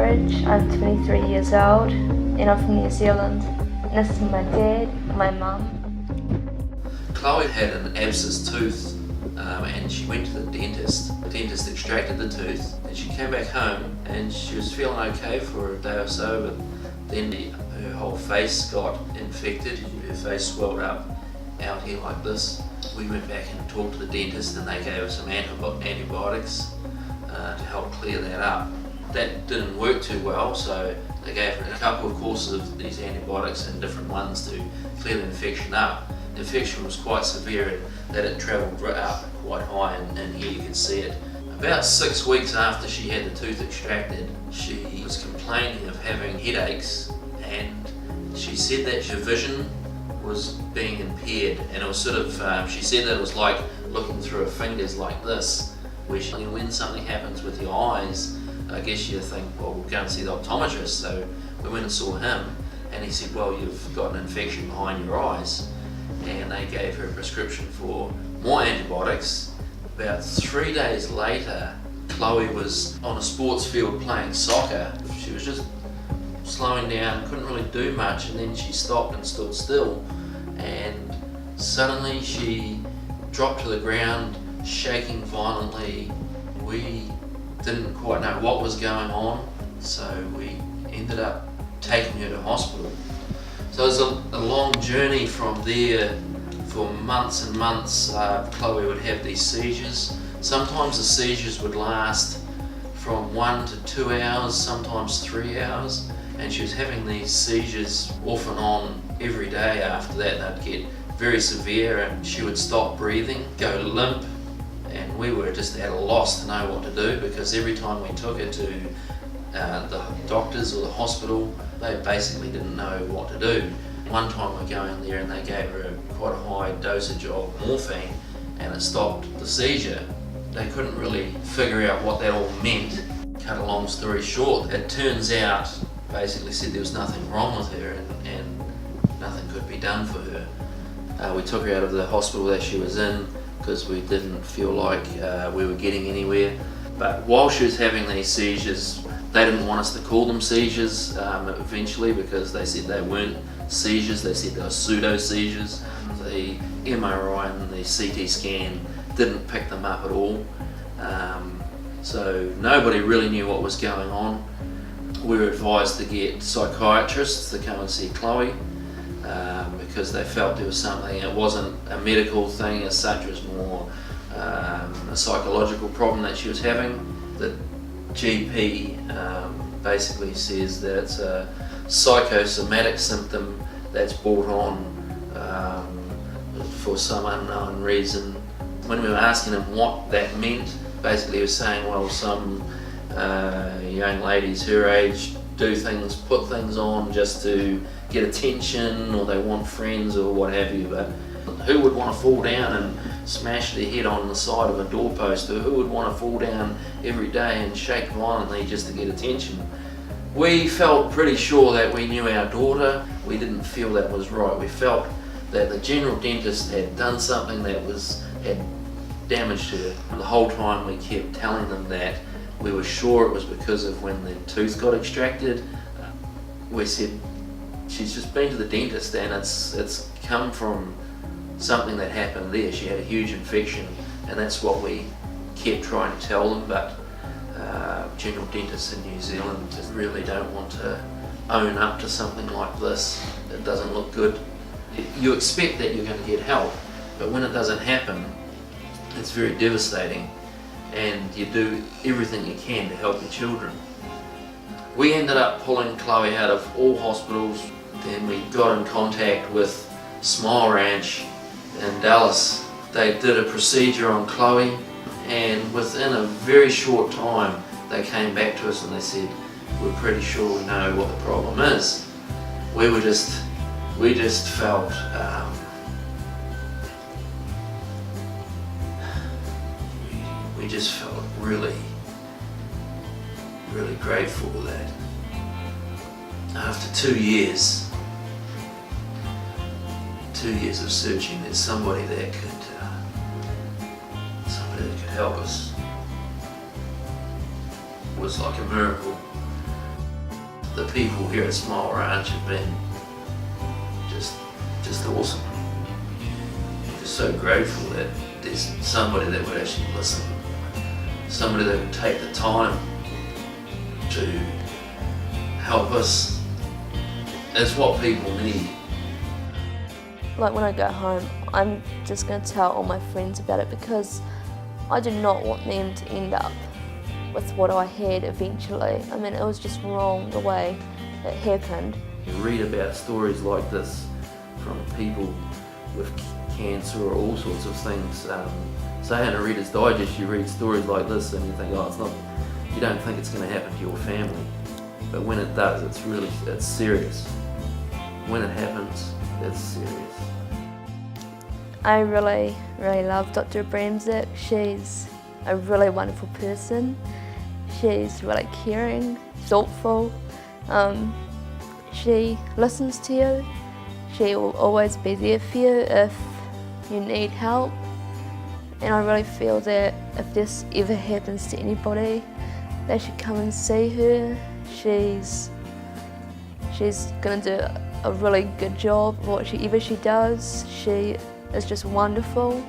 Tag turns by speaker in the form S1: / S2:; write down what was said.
S1: George, I'm 23 years old and I'm from New Zealand. And this is my dad, my mum.
S2: Chloe had an abscessed tooth and she went to the dentist. The dentist extracted the tooth and she came back home and she was feeling okay for a day or so, but then her whole face got infected. Her face swelled up out here like this. We went back and talked to the dentist and they gave us some antibiotics to help clear that up. That didn't work too well, so they gave her a couple of courses of these antibiotics and different ones to clear the infection up. The infection was quite severe and that it travelled up quite high, and here you can see it. About 6 weeks after she had the tooth extracted, she was complaining of having headaches, and she said that her vision was being impaired, and it was sort of, she said that it was like looking through her fingers like this, where when something happens with your eyes, I guess you think, well, we'll go and see the optometrist. So we went and saw him, and he said, well, you've got an infection behind your eyes, and they gave her a prescription for more antibiotics. About 3 days later, Chloe was on a sports field playing soccer. She was just slowing down, couldn't really do much, and then she stopped and stood still, and suddenly she dropped to the ground, shaking violently. We didn't quite know what was going on, so we ended up taking her to hospital. So it was a long journey from there. For months and months, Chloe would have these seizures. Sometimes the seizures would last from 1 to 2 hours, sometimes 3 hours, and she was having these seizures off and on every day after that. They'd get very severe and she would stop breathing, go limp, and we were just at a loss to know what to do, because every time we took her to the doctors or the hospital, they basically didn't know what to do. One time we're going there and they gave her quite a high dosage of morphine and it stopped the seizure. They couldn't really figure out what that all meant. Cut a long story short, it turns out, basically said there was nothing wrong with her and nothing could be done for her. We took her out of the hospital that she was in because we didn't feel like we were getting anywhere. But while she was having these seizures, they didn't want us to call them seizures eventually, because they said they weren't seizures, they said they were pseudo-seizures. The MRI and the CT scan didn't pick them up at all. So nobody really knew what was going on. We were advised to get psychiatrists to come and see Chloe because they felt there was something. It wasn't a medical thing as such, it was more a psychological problem that she was having. The GP basically says that it's a psychosomatic symptom that's brought on for some unknown reason. When we were asking him what that meant, basically he was saying, well, some young ladies her age do things, put things on just to get attention, or they want friends or what have you, but who would want to fall down and smash their head on the side of a doorpost, or who would want to fall down every day and shake violently just to get attention? We felt pretty sure that we knew our daughter. We didn't feel that was right. We felt that the general dentist had done something that had damaged her. The whole time we kept telling them that we were sure it was because of when the tooth got extracted. We said, she's just been to the dentist and it's come from something that happened there. She had a huge infection, and that's what we kept trying to tell them, but general dentists in New Zealand just really don't want to own up to something like this. It doesn't look good. You expect that you're going to get help, but when it doesn't happen, it's very devastating, and you do everything you can to help your children. We ended up pulling Chloe out of all hospitals. Then we got in contact with Smile Ranch in Dallas. They did a procedure on Chloe, and within a very short time they came back to us and they said, we're pretty sure we know what the problem is. We just felt we just felt really grateful that after 2 years of searching, there's somebody that could help us. It was like a miracle. the people here at Smile Ranch have been just awesome. Just so grateful that there's somebody that would actually listen, somebody that would take the time to help us. It's what people need.
S1: Like when I go home, I'm just going to tell all my friends about it because I do not want them to end up with what I had eventually. I mean, it was just wrong the way it happened.
S2: You read about stories like this from people with cancer or all sorts of things. Say in a Reader's Digest, you read stories like this and you think, oh, it's not. You don't think it's going to happen to your family, but when it does, it's serious. When it happens, it's serious.
S1: I really love Dr. Abramczyk. She's a really wonderful person. She's really caring, thoughtful. She listens to you. She will always be there for you if you need help. And I really feel that if this ever happens to anybody, they should come and see her. She's going to do a really good job, whatever she does. She is just wonderful.